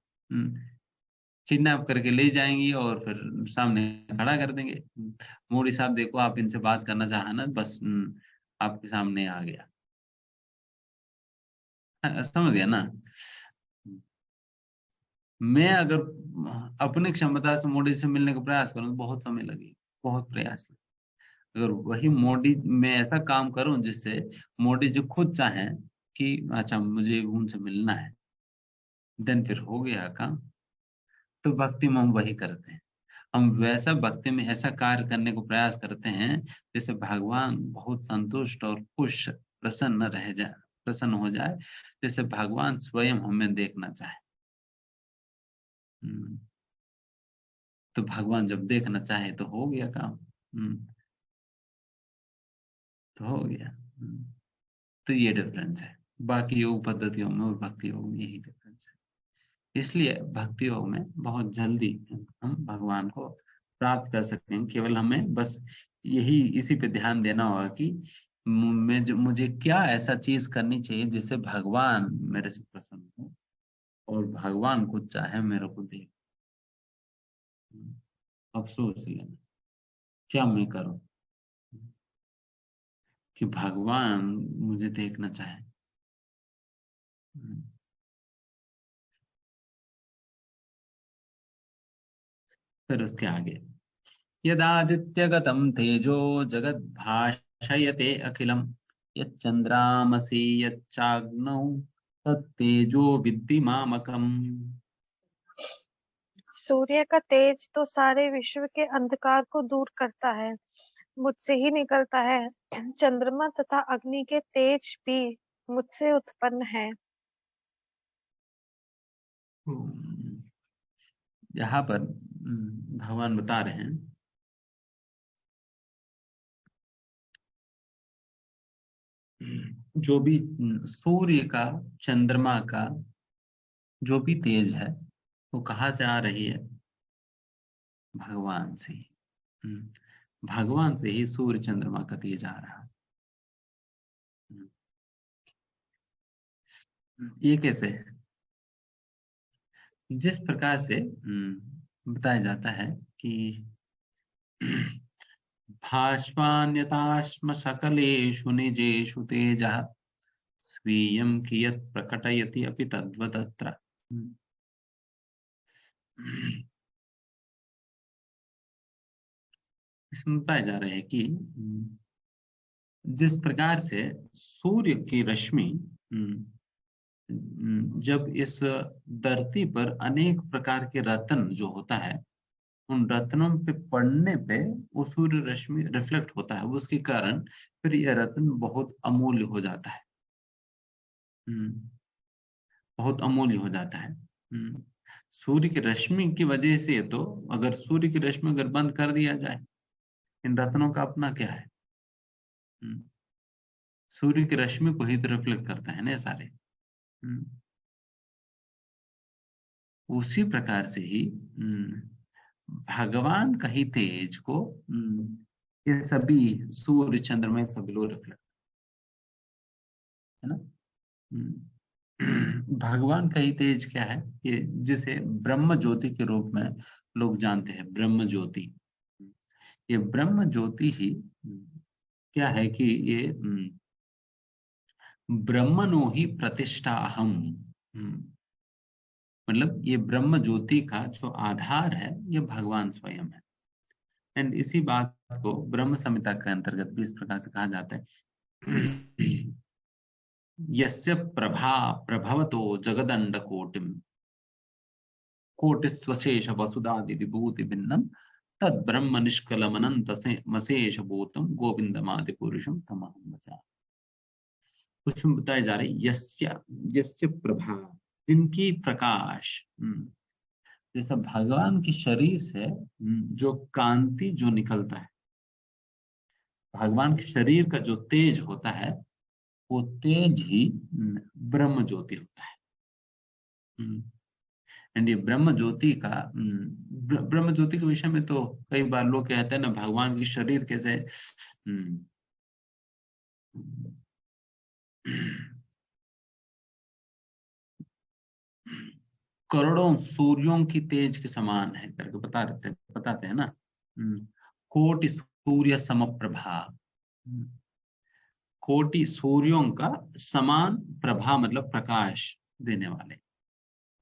किडनैप करके ले जाएंगी और फिर सामने खड़ा कर देंगे। मोदी साहब देखो, आप इनसे बात करना चाहा ना, बस आपके सामने आ गया। समझ गया ना। मैं अगर अपनी क्षमता से मोदी से मिलने का प्रयास करूं तो बहुत समय लगेगा, बहुत प्रयास लगेगा। अगर वही मोदी, मैं ऐसा काम करूं जिससे मोदी जी खुद चाहें कि अच्छा मुझे उनसे मिलना है, देन फिर हो गया काम। तो भक्ति में हम वही करते हैं, हम वैसा भक्ति में ऐसा कार्य करने को प्रयास करते हैं जिससे भगवान बहुत संतुष्ट और खुश, प्रसन्न हो जाए, जिससे भगवान स्वयं हमें देखना चाहे। हम्म, तो भगवान जब देखना चाहे तो हो गया काम। तो हो गया। तो ये डिफरेंस है बाकी योग पद्धतियों में और भक्ति योग में, यही डिफरेंस है। इसलिए भक्ति योग में बहुत जल्दी हम भगवान को प्राप्त कर सकते हैं। केवल हमें बस यही इसी पे ध्यान देना होगा कि मुझे क्या ऐसा चीज करनी चाहिए जिससे भगवान मेरे से प्रसन्न हो और भगवान को चाहे मेरे को दे। अब सोच लेना क्या मैं करूं कि भगवान मुझे देखना चाहे। फिर उसके आगे, यदादित्यगतं तेजो जगद्भाषयते अखिलं, यच्चन्द्रामसि यच्चाग्नौ तत्तेजो विद्धि मामकम्। सूर्य का तेज तो सारे विश्व के अंधकार को दूर करता है, मुझसे ही निकलता है। चंद्रमा तथा अग्नि के तेज भी मुझसे उत्पन्न है। यहाँ पर भगवान बता रहे हैं जो भी सूर्य का, चंद्रमा का जो भी तेज है वो कहाँ से आ रही है? भगवान से ही। भगवान से ही सूर्य चंद्रमा का तेज आ रहा है। ये कैसे? जिस प्रकार से बताया जाता है कि भास्वान्यताश्म सकलेषु निजेषु तेजः स्वीयं कियत् प्रकटयति अपि तद्वदत्र। इसमें बताया जा रहा है कि जिस प्रकार से सूर्य की रश्मि जब इस धरती पर अनेक प्रकार के रत्न जो होता है, उन रत्नों पे पड़ने पे वो सूर्य रश्मि रिफ्लेक्ट होता है, उसके कारण फिर यह रत्न बहुत अमूल्य हो जाता है। बहुत अमूल्य हो जाता है। सूर्य की रश्मि की वजह से, तो अगर सूर्य की रश्मि अगर बंद कर दिया जाए, इन रत्नों का अपना क्या है? सूर्य की रश्मि को ही तो रिफ्लेक्ट करता है ना सारे। उसी प्रकार से ही भगवान का ही तेज को ये सभी सूर्य चंद्रमा सभी लोग रिफ्लेक्ट, है ना। भगवान का ही तेज क्या है? ये जिसे ब्रह्म ज्योति के रूप में लोग जानते हैं, ब्रह्म ज्योति। ये ब्रह्म ज्योति ही क्या है कि ये ब्रह्मणो ही प्रतिष्ठा अहम, मतलब ये ब्रह्म ज्योति का जो आधार है ये भगवान स्वयं है। एंड इसी बात को ब्रह्म संहिता के अंतर्गत भी इस प्रकार से कहा जाता है, यस्य प्रभा प्रभवतो जगदंड कोटिम कोटिस्वशेष वसुदादि विभूति भिन्नम तद ब्रह्म निष्कलम अनंत मशेष भूतम गोविंदमादि पुरुषम तमहम वचा। कुछ में बताया जा रहा है यस्य, यस्य प्रभा, जिनकी प्रकाश, जैसा भगवान के शरीर से जो कांति जो निकलता है, भगवान के शरीर का जो तेज होता है, वो तेज ही ब्रह्म ज्योति होता है। एंड ये ब्रह्म ज्योति का ब्रह्म ज्योति के विषय में तो कई बार लोग कहते हैं ना, भगवान की शरीर कैसे करोड़ों सूर्यों की तेज के समान है करके बताते हैं ना। कोटि सूर्य समप्रभा, कोटि सूर्यों का समान प्रभा मतलब प्रकाश देने वाले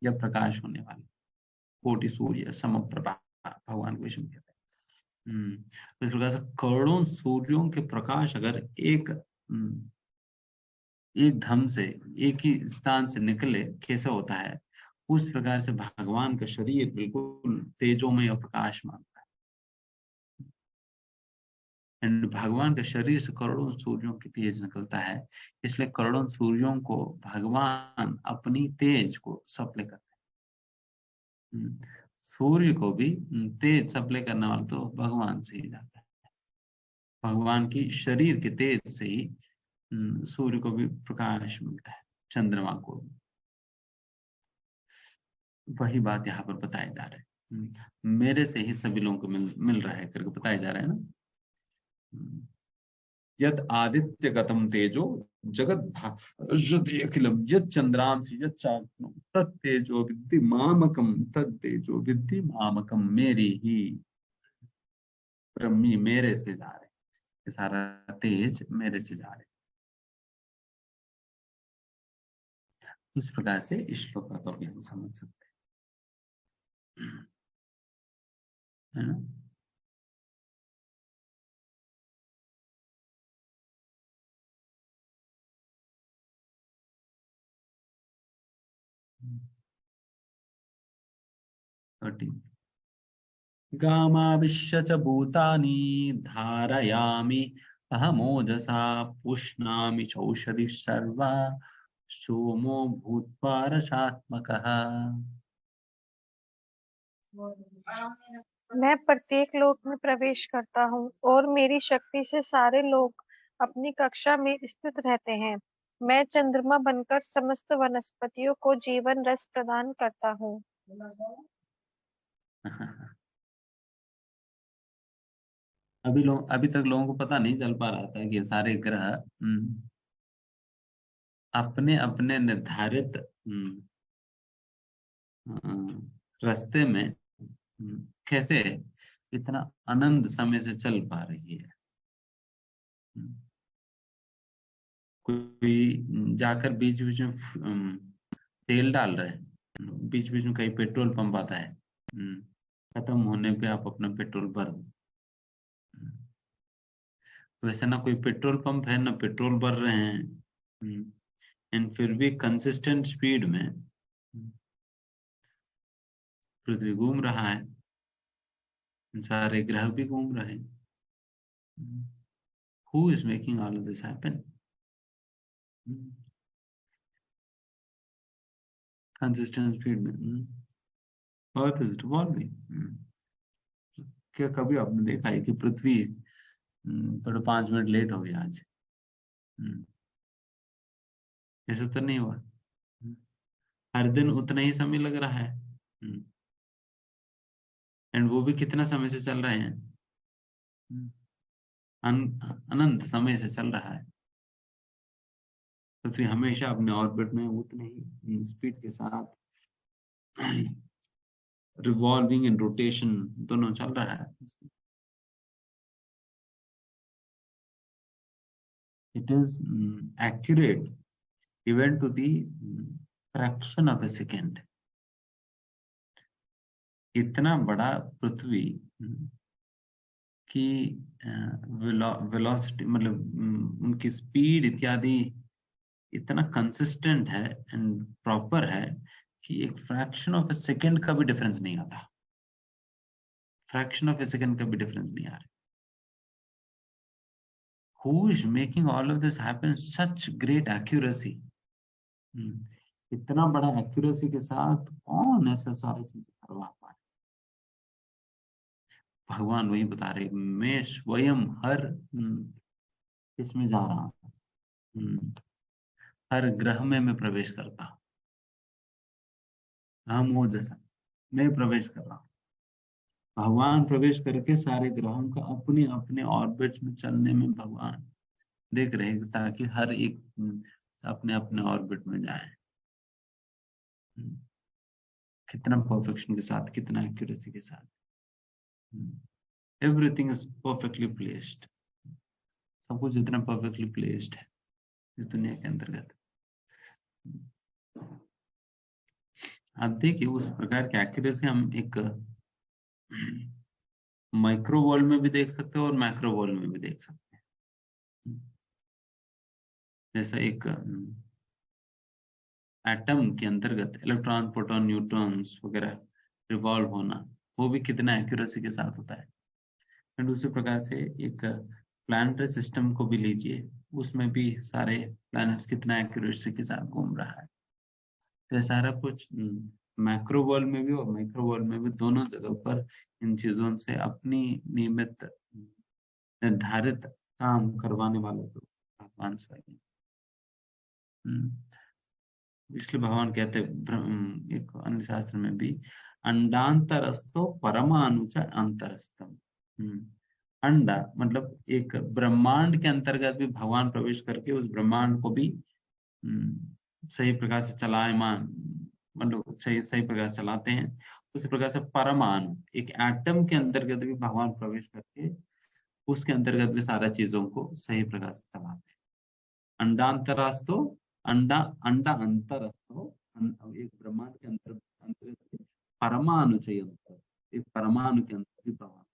या प्रकाश होने वाले, कोटि सूर्य समप्रभा भगवान को विष्णु कहते हैं। इस प्रकार से करोड़ों सूर्यों के प्रकाश अगर एक धम से एक ही स्थान से निकले कैसे होता है, उस प्रकार से भगवान का शरीर बिल्कुल तेजोमय और प्रकाशमान है। एंड भगवान के शरीर से करोड़ों सूर्यों की तेज निकलता है, इसलिए करोड़ों सूर्यों को भगवान अपनी तेज को सप्लाई करते हैं। सूर्य को भी तेज सप्लाई करने वाला तो भगवान से ही जाता है। भगवान की शरीर के तेज से ही सूर्य को भी प्रकाश मिलता है, चंद्रमा को भी। वही बात यहाँ पर बताए जा रहे हैं, मेरे से ही सभी लोगों को मिल रहा है करके बताया जा रहा है ना। यद आदित्य गतम तेजो जगत भाषते अखिलम यद चंद्रांश यद चाग्नो तद तेजो विद्धि मामकम तद तेजो विद्धि मामकम। मेरी ही ब्रह्मी मेरे से जा रहे, ये सारा तेज मेरे से जा रहे। इस प्रकार से इस श्लोक को भी हम समझ सकते हैं, है ना। गामाविश्य च भूतानि धारयामि अहमोजसा पुष्णामि चौषधि सर्वा सोमो भूत्वा रसात्मकः। मैं प्रत्येक लोक में प्रवेश करता हूँ और मेरी शक्ति से सारे लोग अपनी कक्षा में स्थित रहते हैं। मैं चंद्रमा बनकर समस्त वनस्पतियों को जीवन रस प्रदान करता हूँ। अभी तक लोगों को पता नहीं चल पा रहा था कि सारे ग्रह अपने अपने निर्धारित रास्ते में कैसे इतना अनंत समय से चल पा रही है। कोई जाकर बीच बीच में तेल डाल रहे हैं, बीच बीच में कहीं पेट्रोल पंप आता है, खत्म होने पे आप अपना पेट्रोल भर दो। वैसे ना कोई पेट्रोल पंप है ना पेट्रोल भर रहे हैं, एंड फिर भी कंसिस्टेंट स्पीड में पृथ्वी घूम रहा है, सारे ग्रह भी घूम रहे हैं। Who is making all of this happen? Consistent speed में Earth is revolving. क्या कभी आपने देखा है कि पृथ्वी थोड़ा 5 मिनट लेट हो गया आज? ऐसा तो नहीं हुआ। हर दिन उतना ही समय लग रहा है, एंड वो भी कितना समय से चल रहे हैं, अनंत समय से चल रहा है। पृथ्वी हमेशा अपने ऑर्बिट में उतने ही स्पीड के साथ रिवॉल्विंग एंड रोटेशन दोनों चल रहा है। It is accurate even to the fraction of a second. इतना बड़ा पृथ्वी की वेलोसिटी मतलब उनकी स्पीड इत्यादि इतना कंसिस्टेंट है एंड प्रॉपर है कि एक फ्रैक्शन ऑफ ए सेकेंड का भी डिफरेंस नहीं आता। फ्रैक्शन ऑफ ए सेकेंड का भी डिफरेंस नहीं आ रहा। Who is making all of this happen such great accuracy? इतना बड़ा एक्यूरेसी के साथ कौन ऐसा सारी चीजें करवा पा रहे? भगवान वही बता रहे, मैं स्वयं हर इसमें जा रहा हूँ। हर ग्रह में मैं प्रवेश करता हूँ। हम वो जैसा मैं प्रवेश कर रहा हूँ। भगवान प्रवेश करके सारे ग्रहों का अपने अपने ऑर्बिट्स में चलने में भगवान देख रहे हैं, ताकि हर एक अपने अपने ऑर्बिट में जाए। कितना परफेक्शन के साथ, कितना एक्यूरेसी के साथ। Everything is perfectly placed. सब कुछ इतना परफेक्टली प्लेस्ड है इस दुनिया के अंतर्गत। आप देखिए उस प्रकार की एक्यूरेसी हम एक माइक्रो वर्ल्ड में भी देख सकते हैं और मैक्रो वर्ल्ड में भी देख सकते हैं। जैसा एक एटम के अंतर्गत इलेक्ट्रॉन, प्रोटॉन, न्यूट्रॉन्स वगैरह रिवॉल्व होना, वो भी कितना एक्यूरेसी के साथ होता है। एंड उसी प्रकार से एक प्लैनेटरी सिस्टम को भी लीजिए, उसमें भी सारे प्लैनेट्स कितना एक्यूरेसी के साथ घूम रहा है। तो सारा कुछ मैक्रो वर्ल्ड में भी और माइक्रो वर्ल्ड में भी, दोनों जगह पर इन चीजों से अपनी नियमित निर्धारित काम करवाने वाले तो भगवान स्वयं। इसलिए भगवान कहते एक अन्य शास्त्र में भी, अंडांतरस्थो परमाणुच अंतरस्थम। अंडा मतलब एक ब्रह्मांड के अंतर्गत भी भगवान प्रवेश करके उस ब्रह्मांड को भी सही प्रकार से चलायमान, मतलब सही प्रकार से चलाते हैं। उसी प्रकार से परमाणु, एक एटम के अंतर्गत भी भगवान प्रवेश करके उसके अंतर्गत भी सारा चीजों को सही प्रकार से चलाते हैं। अंडांतरस्थो, अंडा अंडा अंतरस्थो, एक ब्रह्मांड के अंतर्गत परमाणु चाहिए, एक परमाणु के अंदर भी भगवान।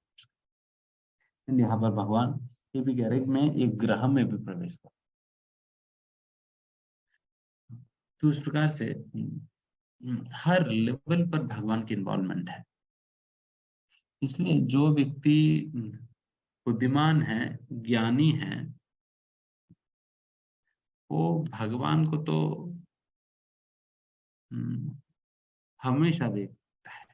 यहाँ पर भगवान ये भी कह रहे कि मैं एक ग्रह में भी प्रवेश कर। तो उस प्रकार से हर लेवल पर भगवान की इन्वॉल्वमेंट है। इसलिए जो व्यक्ति बुद्धिमान है, ज्ञानी है, वो भगवान को तो हमेशा देख सकता है।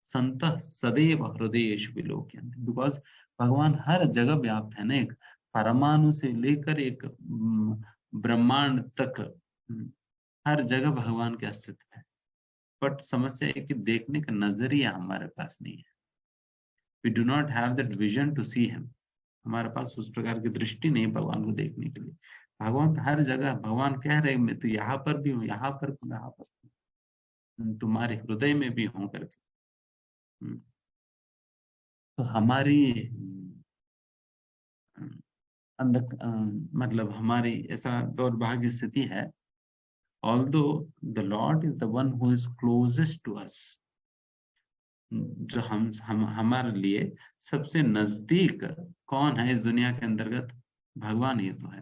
संत सदैव हृदयेषु विलोकयन्ति, बिकॉज भगवान हर जगह व्याप्त है ना। एक परमाणु से लेकर एक ब्रह्मांड तक हर जगह भगवान के अस्तित्व है। बट समस्या है कि देखने का नजरिया हमारे पास नहीं है। We do not have that vision to see him. हमारे पास उस प्रकार की दृष्टि नहीं भगवान को देखने के लिए। भगवान तो हर जगह, भगवान कह रहे मैं तो यहाँ पर भी हूँ, यहाँ पर भी, यहाँ पर तुम्हारे हृदय में भी हूँ करके। तो हमारी मतलब हमारी ऐसा दौर्भाग्य स्थिति है, although the Lord is the one who is closest to us, जो हम हमारे लिए सबसे नजदीक कौन है इस दुनिया के अंतर्गत? भगवान ही तो है।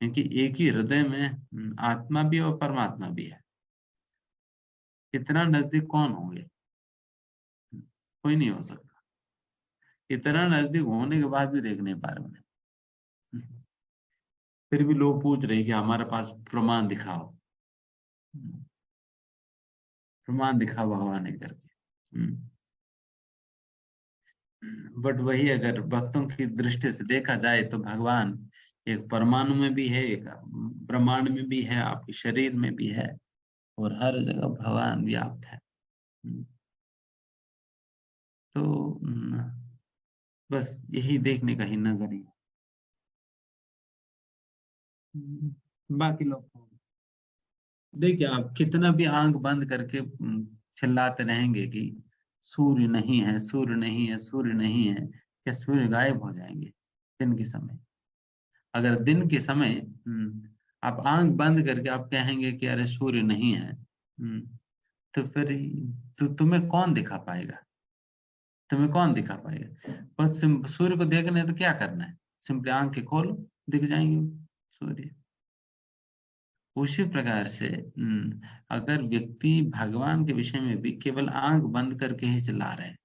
क्योंकि एक ही हृदय में आत्मा भी और परमात्मा भी है। इतना नजदीक कौन होंगे? कोई नहीं हो सकता। इतना नजदीक होने के बाद भी देख नहीं पा रहे उन्हें। फिर भी लोग पूछ रहे कि हमारे पास प्रमाण दिखाओ, प्रमाण दिखाओ भगवान है करके। बट वही अगर भक्तों की दृष्टि से देखा जाए तो भगवान एक परमाणु में भी है, एक ब्रह्मांड में भी है, आपके शरीर में भी है, और हर जगह भगवान व्याप्त है। तो बस यही देखने का ही नजरिया। बाकी लोग देखिए, आप कितना भी आंख बंद करके चिल्लाते रहेंगे कि सूर्य नहीं है, सूर्य नहीं है, सूर्य नहीं है, क्या सूर्य गायब हो जाएंगे दिन के समय? अगर दिन के समय आप आंख बंद करके आप कहेंगे कि अरे सूर्य नहीं है, तो फिर तुम्हें कौन दिखा पाएगा? तुम्हें कौन दिखा पाएगा? बस सूर्य को देखना है तो क्या करना है? सिंपली आंखें खोलो, दिख जाएंगे सूर्य। उसी प्रकार से अगर व्यक्ति भगवान के विषय में भी केवल आंख बंद करके ही चला रहे हैं,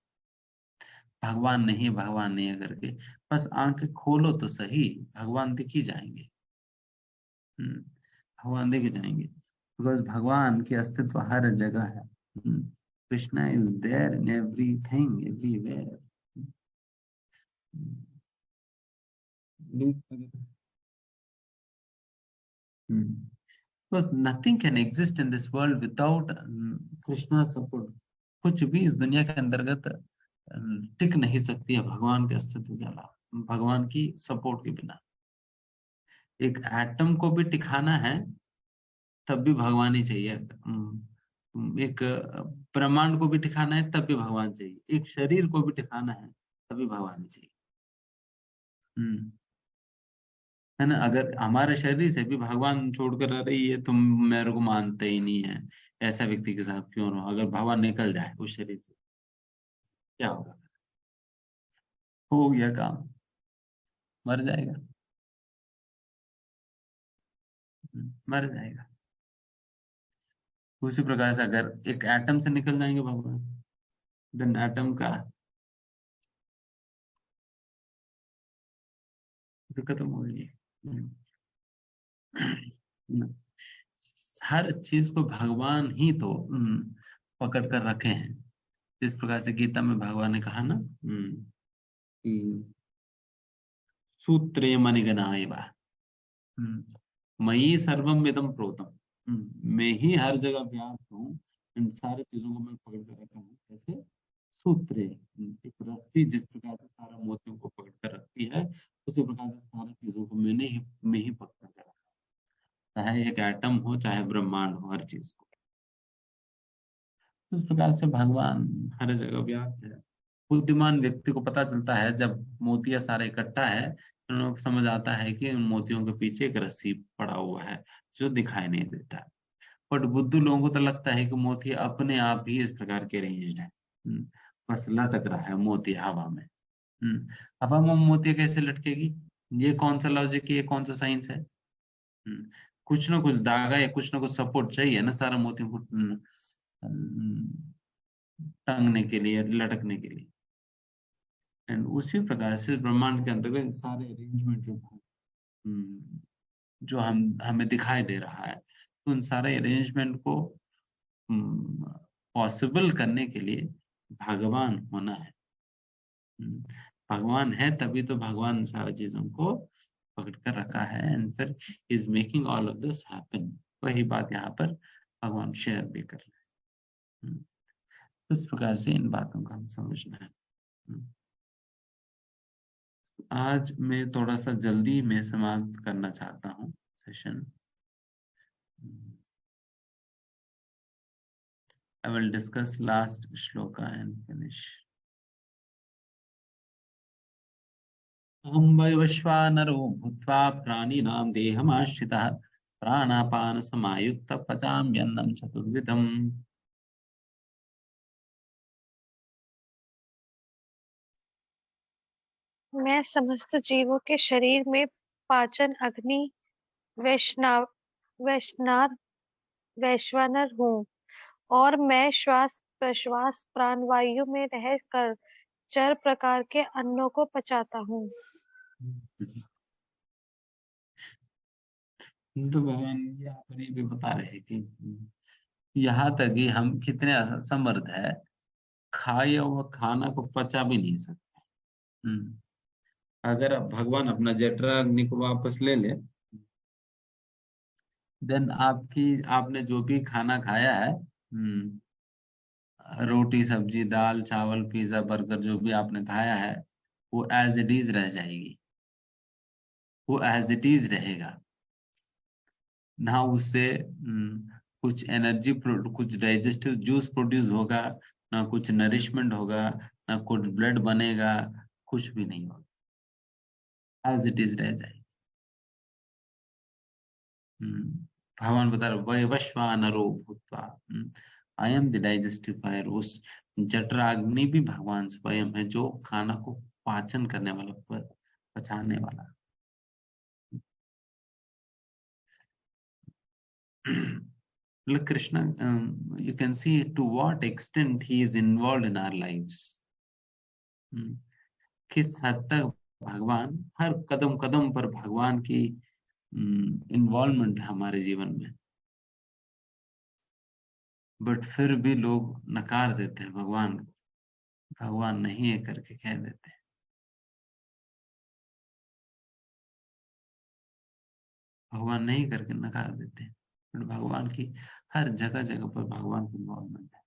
भगवान नहीं, भगवान नहीं है करके, बस आंखें खोलो तो सही, भगवान दिख ही जाएंगे। भगवान दिख जाएंगे, बिकॉज भगवान की अस्तित्व हर जगह है। Krishna is there in everything, everywhere. Because nothing can exist in this world without Krishna support. कुछ भी इस दुनिया के अंतर्गत टिक नहीं सकती है भगवान के अस्तित्व के अलावा, भगवान की सपोर्ट के बिना। एक एटम को भी टिकाना है तब भी भगवान ही चाहिए। एक ब्रह्मांड को भी टिकाना है तब भी भगवान चाहिए। एक शरीर को भी टिकाना है तभी भगवान ही चाहिए। है ना? अगर हमारे शरीर से भी भगवान छोड़कर रह रही है, तुम मेरे को मानते ही नहीं है, ऐसा व्यक्ति के साथ क्यों रहो? अगर भगवान निकल जाए उस शरीर से, क्या होगा फिर? हो गया काम, मर जाएगा। मर जाएगा। उसी प्रकार से अगर एक एटम से निकल जाएंगे भगवान, देन एटम का तो खत्म हो गई। हर चीज को भगवान ही तो पकड़ कर रखे हैं। जिस प्रकार से गीता में भगवान ने कहा ना, कि सूत्रे मणिगणा एवा मयि सर्वम इदं प्रोतम। मैं ही हर जगह व्याप्त हूँ, इन सारे चीजों को मैं पकड़ कर रखा हूँ। कैसे? सूत्रे, एक रस्सी जिस प्रकार से सारा मोतियों को पकड़ कर रखती है, उसी प्रकार से सारी चीजों को मैं ही पकड़ कर रखा हूँ। चाहे एक एटम हो, चाहे ब्रह्मांड हो, हर चीज को। उस प्रकार से भगवान हर जगह व्याप्त है। बुद्धिमान व्यक्ति को पता चलता है जब मोतिया सारा इकट्ठा है, तो समझ आता है कि उन मोतियों के पीछे एक रस्सी पड़ा हुआ है जो दिखाई नहीं देता। बट बुद्धू लोगों को तो लगता है कि मोती अपने आप ही इस प्रकार के अरेंज्ड है। बस लटक रहा है मोती हवा में। हवा में मोती कैसे लटकेगी? ये कौन सा लॉजिक है? ये कौन सा साइंस है? कुछ ना कुछ धागा या कुछ ना कुछ सपोर्ट चाहिए ना सारा मोती को टंगने के लिए, लटकने के लिए। एंड उसी प्रकार से ब्रह्मांड के अंतर्गत सारे अरेंजमेंट जो हमें दिखाई दे रहा है, तो उन सारे अरेंजमेंट को पॉसिबल करने के लिए भगवान होना है। भगवान है तभी तो भगवान सारी चीजों को पकड़ कर रखा है, एंड फिर is making all of this happen. वही बात यहाँ पर भगवान शेयर भी कर रहे हैं। इस प्रकार से इन बातों का हम समझना है। आज मैं थोड़ा सा जल्दी में समाप्त करना चाहता हूँ session. I will discuss last shloka and finish. अहं वैवस्वानरो भूत्वा प्राणिनां देहमाश्रितः प्राणापान समायुक्त पचाम्यन्नं चतुर्विधम्। मैं समस्त जीवों के शरीर में पाचन अग्नि वैष्णव वैश्नार वैश्वानर हूँ, और मैं श्वास प्रश्वास प्राणवायु में रहकर 4 प्रकार के अन्नों को पचाता हूँ। तो भगवान यहाँ पर ये भी बता रहे कि यहाँ तक कि हम कितने असमर्थ है, खाए हुआ खाना को पचा भी नहीं सकते। अगर अब भगवान अपना जठरा अग्नि को वापस ले ले, देन आपने जो भी खाना खाया है, रोटी सब्जी दाल चावल पिज्जा बर्गर जो भी आपने खाया है, वो एज इट इज रह जाएगी। वो एज इट इज रहेगा ना। उससे कुछ एनर्जी, कुछ डाइजेस्टिव जूस प्रोड्यूस होगा, ना कुछ नरिशमेंट होगा, ना कुछ ब्लड बनेगा, कुछ भी नहीं होगा, एज इट इज रह जाएगी। भगवान बता रहे वैवस्वानरो भूत्वा, I am the digestive fire. उस जठराग्नि भी भगवान स्वयं है जो खाना को पाचन करने वाला, पचाने वाला। Look, Krishna, you can see to what extent he is involved in our lives. किस हद तक भगवान, हर कदम कदम पर भगवान की इन्वॉल्वमेंट है हमारे जीवन में। बट फिर भी लोग नकार देते हैं भगवान को, भगवान नहीं है करके कह देते हैं। भगवान नहीं करके नकार देते हैं। बट भगवान की हर जगह जगह पर भगवान की इन्वॉल्वमेंट है,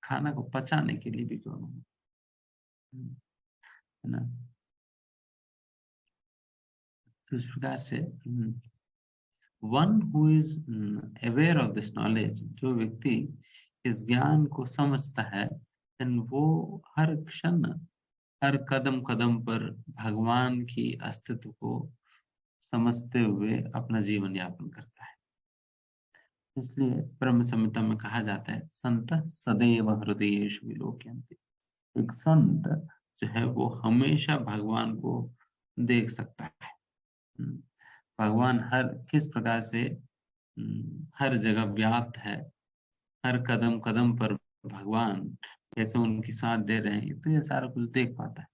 खाना को पचाने के लिए भी क्यों नहीं, है ना। तो इस प्रकार से one who is aware of this knowledge, जो व्यक्ति इस ज्ञान को समझता है, देन वो हर क्षण हर कदम कदम पर भगवान की अस्तित्व को समझते हुए अपना जीवन यापन करता है। इसलिए ब्रह्म संहिता में कहा जाता है, संत सदैव हृदयेषु विलोकयन्ति। एक संत जो है वो हमेशा भगवान को देख सकता है। भगवान हर किस प्रकार से हर जगह व्याप्त है, हर कदम कदम पर भगवान कैसे उनकी साथ दे रहे हैं, तो ये सारा कुछ देख पाता है,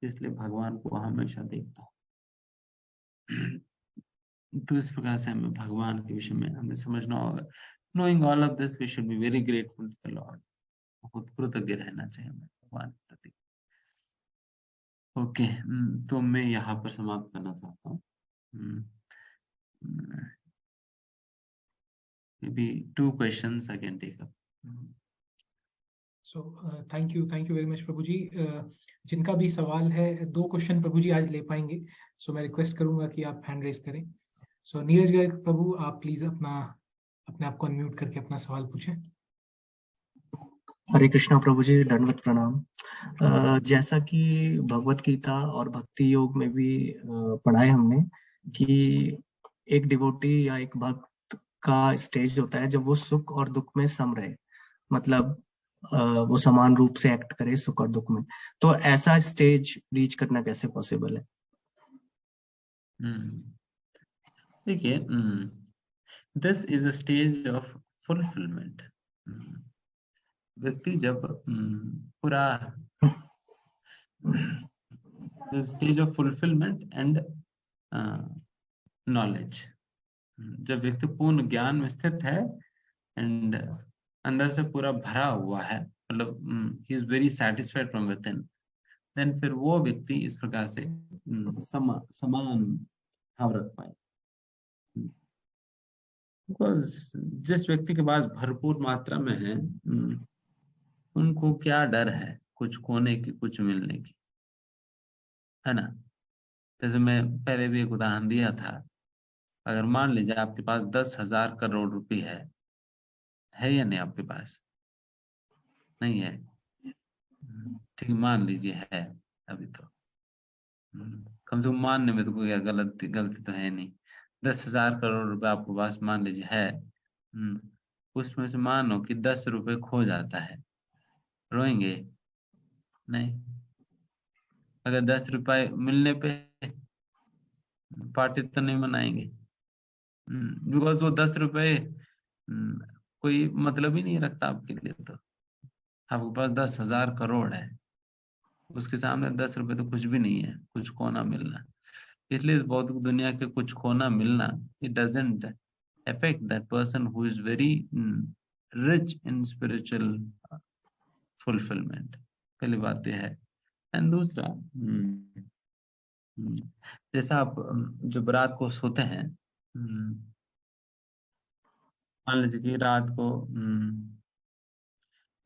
इसलिए भगवान को हमेशा देखता है। तो इस प्रकार से हमें भगवान के विषय में हमें समझना होगा। Knowing all of this we should be very grateful to the Lord. बहुत कृतज्ञ रहना चाहिए हमें भगवान के प्रति। ओके, तो मैं यहाँ पर समाप्त करना चाहता हूँ। maybe 2 questions I can take up. So thank you very much प्रभु जी। जिनका भी सवाल है, 2 क्वेश्चन प्रभु जी आज ले पाएंगे, सो मैं रिक्वेस्ट करूंगा कि आप हैंड रेज करें। सो नीरज गर्ग प्रभु, आप प्लीज अपने आप को अनम्यूट करके अपना सवाल पूछें। हरे कृष्णा प्रभु जी, दंडवत प्रणाम। जैसा कि भगवत गीता और भक्ति योग में भी पढ़ा है हमने कि एक डिवोटी या एक भक्त का स्टेज होता है जब वो सुख और दुख में सम रहे, मतलब वो समान रूप से एक्ट करे सुख और दुख में। तो ऐसा स्टेज रीच करना कैसे पॉसिबल है? देखिए, this is a stage of fulfilment. व्यक्ति जब पूरा stage of fulfilment and knowledge, जब व्यक्ति पूर्ण ज्ञान में स्थित है एंड अंदर से पूरा भरा हुआ है, मतलब he is very satisfied from within, then फिर वो व्यक्ति इस प्रकार से समान भाव रख पाए। बिकॉज जिस व्यक्ति के पास भरपूर मात्रा में है, उनको क्या डर है कुछ खोने की, कुछ मिलने की, है ना। जैसे मैं पहले भी एक उदाहरण दिया था, अगर मान लीजिए आपके पास 10,000 करोड़ रुपए है या नहीं आपके पास? नहीं है, ठीक, मान लीजिए है, अभी तो कम से कम मानने में तो कोई गलती तो है नहीं। 10,000 करोड़ रुपए आपके पास मान लीजिए है, उसमें से मानो कि 10 रुपए खो जाता है, रोएंगे? नहीं। अगर 10 रुपए मिलने पे पार्टी तो नहीं मनाएंगे, बिकॉज वो 10 रुपए कोई मतलब ही नहीं रखता आपके लिए। तो आपके पास 10,000 करोड़ है, उसके सामने 10 रुपए तो कुछ भी नहीं है, कुछ खोना मिलना। इसलिए इस भौतिक दुनिया के कुछ खोना मिलना, it doesn't affect that person who is very rich in spiritual fulfillment। पहली बात यह है। एंड दूसरा, जैसा आप जब रात को सोते हैं, मान लीजिए कि रात को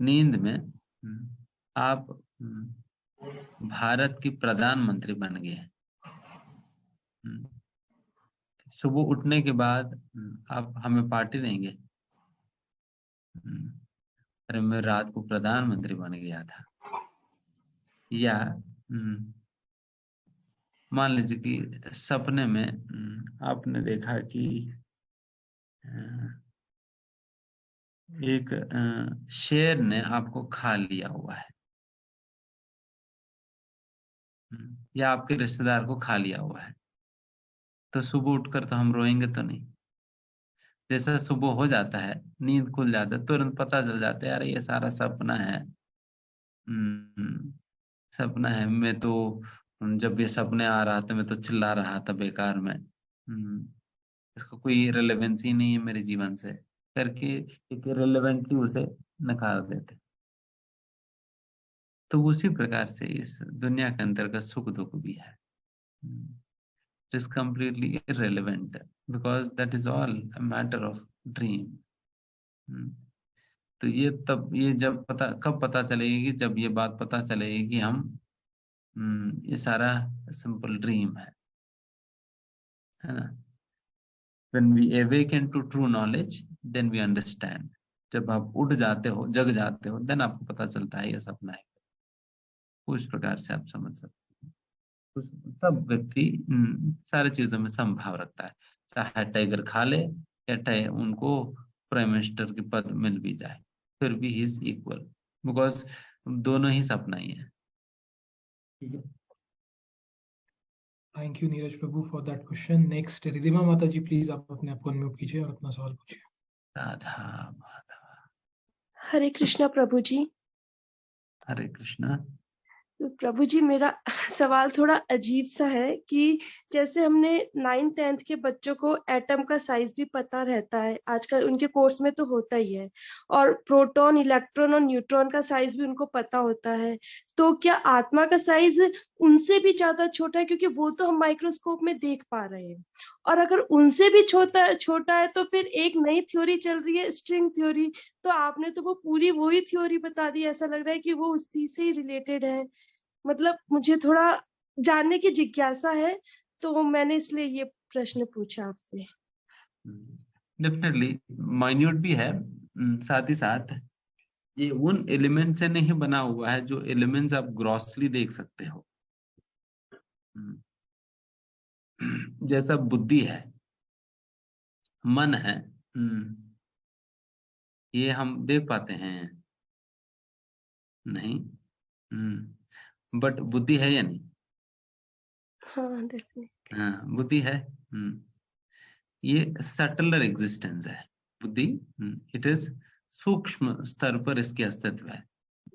नींद में आप भारत की प्रधानमंत्री बन गए हैं। सुबह उठने के बाद आप हमें पार्टी देंगे? अरे मैं रात को प्रधानमंत्री बन गया था। या मान लीजिए कि सपने में आपने देखा कि एक शेर ने आपको खा लिया हुआ है, या आपके रिश्तेदार को खा लिया हुआ है, तो सुबह उठकर तो हम रोएंगे तो नहीं। जैसा सुबह हो जाता है, नींद खुल जाता है, तुरंत पता चल जाता है यार ये सारा सपना है। सपना है, मैं तो जब ये सपने आ रहा था मैं तो चिल्ला रहा था बेकार में, इसका कोई रेलेवेंस ही नहीं है मेरे जीवन से करके एक रेलेवेंटली उसे नकार देते। तो उसी प्रकार से इस दुनिया के अंतर्गत सुख दुख भी है। is completely irrelevant because that is all a matter of dream. तो ये जब कब पता चलेगी, जब ये बात पता चलेगी कि हम ये सारा सिंपल ड्रीम है ना. When we awaken to true knowledge, then we understand. जब आप उठ जाते हो, जग जाते हो, then आपको पता चलता है ये सपना है. उस प्रकार से आप समझ सकते हो. तब व्यक्ति सारी चीजों में समभाव रखता है, चाहे टाइगर खा ले या चाहे उनको प्राइम मिनिस्टर के पद मिल भी जाए, फिर भी ही इज इक्वल, बिकॉज दोनों ही सपना ही है. ठीक है. Thank you Neeraj Prabhu for that question. Next Ridhima माता जी, प्लीज आप अपने आप को अनम्यूट कीजिए और अपना सवाल पूछिए. राधा माधव. हरे कृष्णा प्रभु जी. हरे कृष्णा. प्रभु जी, मेरा सवाल थोड़ा अजीब सा है कि जैसे हमने 9th 10th के बच्चों को एटम का साइज भी पता रहता है, आजकल उनके कोर्स में तो होता ही है, और प्रोटॉन, इलेक्ट्रॉन और न्यूट्रॉन का साइज भी उनको पता होता है, तो क्या आत्मा का साइज उनसे भी ज्यादा छोटा है? क्योंकि वो तो हम माइक्रोस्कोप में देख पा रहे हैं, और अगर उनसे भी छोटा है तो फिर एक नई थ्योरी चल रही है, स्ट्रिंग थ्योरी, तो आपने तो वो पूरी वही थ्योरी बता दी. ऐसा लग रहा है कि वो उसी से ही रिलेटेड है. मतलब मुझे थोड़ा जानने की जिज्ञासा है, तो मैंने इसलिए ये प्रश्न पूछा आपसे. डेफिनेटली माइन्यूट भी है, साथ ही साथ ये उन एलिमेंट से नहीं बना हुआ है जो एलिमेंट्स आप ग्रॉसली देख सकते हो. जैसा बुद्धि है, मन है, ये हम देख पाते हैं नहीं, बट बुद्धि है या नहीं? हाँ, डेफिनेटली. हाँ, बुद्धि है. ये सटलर एग्जिस्टेंस है बुद्धि. इट इज सूक्ष्म स्तर पर इसके अस्तित्व है,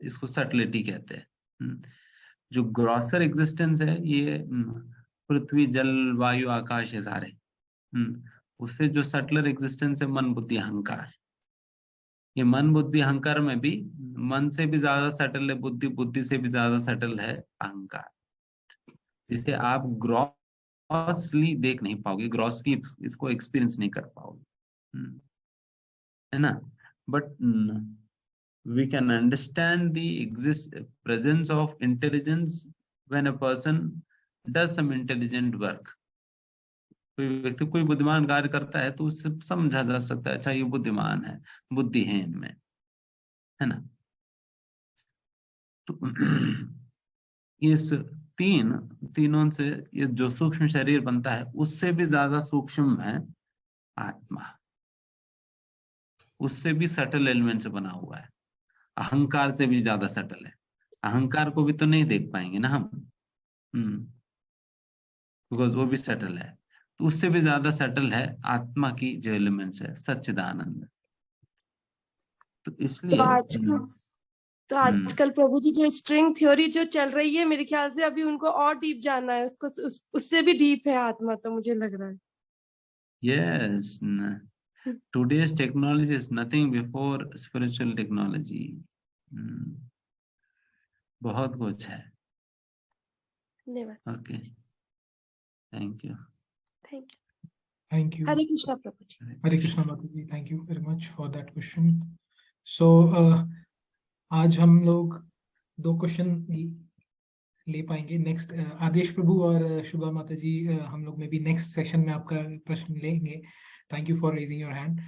इसको सटलिटी कहते हैं. जो ग्रॉसर एग्जिस्टेंस है, ये पृथ्वी, जल, वायु, आकाश, ये सारे, उससे जो सटलर एग्जिस्टेंस है, मन, बुद्धि, अहंकार. ये मन, बुद्धि, अहंकार में भी मन से भी ज्यादा सटल है बुद्धि, बुद्धि से भी ज्यादा सटल है अहंकार, जिसे आप ग्रॉसली देख नहीं पाओगे, ग्रॉसली इसको एक्सपीरियंस नहीं कर पाओगे, है ना. But we can understand the presence of intelligence when a person does some intelligent work. कोई व्यक्ति कोई बुद्धिमान कार्य करता है तो उससे समझा जा सकता है, अच्छा ये बुद्धिमान है, बुद्धि है इनमें, है ना. तो इस तीनों से ये जो सूक्ष्म शरीर बनता है, उससे भी ज्यादा सूक्ष्म है आत्मा, उससे भी सटल एलिमेंट से बना हुआ है, अहंकार से भी ज्यादा सटल है. अहंकार को भी तो नहीं देख पाएंगे ना हम, बिकॉज वो भी सटल है. तो उससे भी ज्यादा सटल है आत्मा की जो एलिमेंट्स है, सच्चिदानंद. तो इसलिए तो आजकल प्रभु जी जो स्ट्रिंग थ्योरी जो चल रही है, मेरे ख्याल से अभी उनको और डीप जानना है, उसको उससे भी डीप है आत्मा, तो मुझे लग रहा है. Yes, today's technology is nothing before spiritual technology. बहुत कुछ है. धन्यवाद. Okay, thank you. Thank you. Hare Krishna प्रभु जी. हरे कृष्णा माता ji, thank you very much for that question. So आज हम लोग 2 क्वेश्चन ले पाएंगे. नेक्स्ट आदेश प्रभु और शुभा माता जी, हम लोग में भी नेक्स्ट सेशन में आपका प्रश्न लेंगे. Thank you for raising your hand.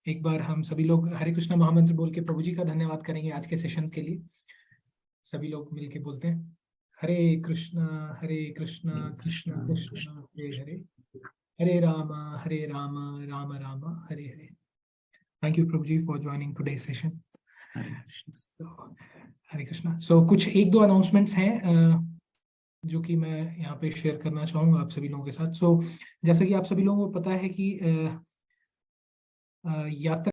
एक बार हम सभी लोग हरे कृष्णा महामंत्र बोल के प्रभु जी का धन्यवाद करेंगे आज के सेशन के लिए. सभी लोग मिलके बोलते हैं, हरे कृष्णा कृष्णा कृष्णा हरे हरे, हरे राम राम राम हरे हरे. थैंक यू प्रभु ji for joining today session. Hare Krishna. So कुछ 1-2 अनाउंसमेंट्स हैं जो कि मैं यहाँ पे शेयर करना चाहूंगा आप सभी लोगों के साथ. सो जैसा कि आप सभी लोगों को पता है कि यात्रा